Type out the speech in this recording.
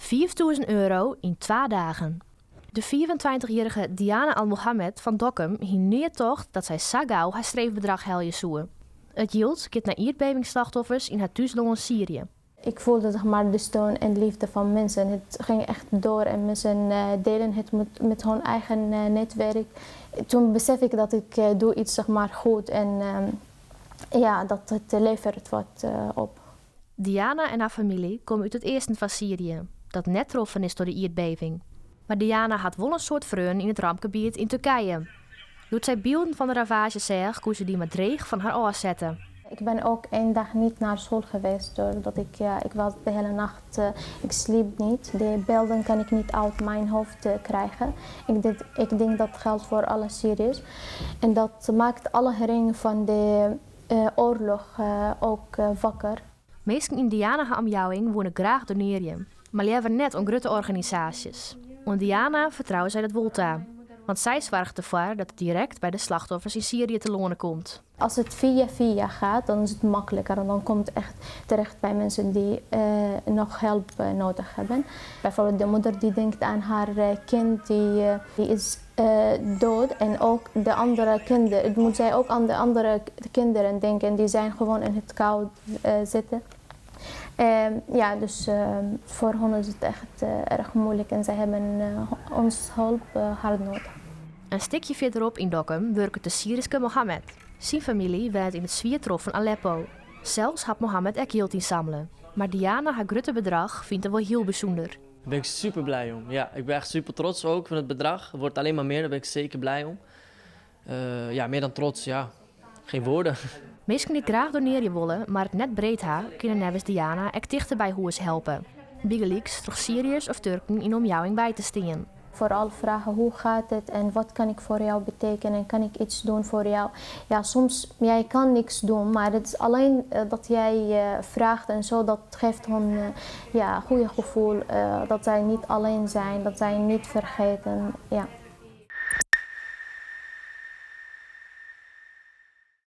€5.000 in 2 dagen. De 24-jarige Diana Al-Mohammed van Dokkum hineert toch dat zij zo gauw haar streefbedrag helje zoeken. Het hield gaat naar aardbevingsslachtoffers in haar thuisland in Syrië. Ik voelde de steun en liefde van mensen. Het ging echt door en mensen delen het met hun eigen netwerk. Toen besef ik dat ik doe iets goed en dat het levert wat op. Diana en haar familie komen uit het eerste van Syrië, dat net troffen is door de aardbeving. Maar Diana had wel een soort vreun in het rampgebied in Turkije. Doet zij beelden van de ravage zag, kon ze die maar dreig van haar oor zetten. Ik ben ook 1 dag niet naar school geweest, doordat ik was de hele nacht, ik sliep niet. De beelden kan ik niet uit mijn hoofd krijgen. Ik denk dat geldt voor alle Syriërs. En dat maakt alle herinneringen van de oorlog ook wakker. Mensen in Diana omjouwing wonen graag doneren, maar liever net om grote organisaties. En Diana vertrouwen zij dat wolta, want zij zorgt ervoor dat het direct bij de slachtoffers in Syrië te lonen komt. Als het via gaat, dan is het makkelijker en dan komt het echt terecht bij mensen die nog hulp nodig hebben. Bijvoorbeeld de moeder die denkt aan haar kind die is dood en ook de andere kinderen. Het moet zij ook aan de andere kinderen denken die zijn gewoon in het koud zitten. Dus voor hen is het echt erg moeilijk en zij hebben ons hulp hard nodig. Een stukje verderop in Dokkum werkt de Syrische Mohammed. Zijn familie woont in het zwiertrof van Aleppo. Zelfs had Mohammed ook geld inzamelen. Maar Diana, haar grote bedrag, vindt het wel heel bijzonder. Daar ben ik super blij om. Ja, ik ben echt super trots ook van het bedrag. Het wordt alleen maar meer, daar ben ik zeker blij om. Meer dan trots, ja. Geen woorden. Mensen die graag doneren willen, maar het net breed hebben, kunnen nevens Diana ook dichter bij hoe ze helpen. Bigeliks toch Syriërs of Turken in omjouwing bij te staan. Vooral vragen hoe gaat het en wat kan ik voor jou betekenen en kan ik iets doen voor jou. Ja, soms jij kan niks doen, maar het is alleen dat jij vraagt en zo, dat geeft hun een goede gevoel dat zij niet alleen zijn, dat zij niet vergeten. Ja.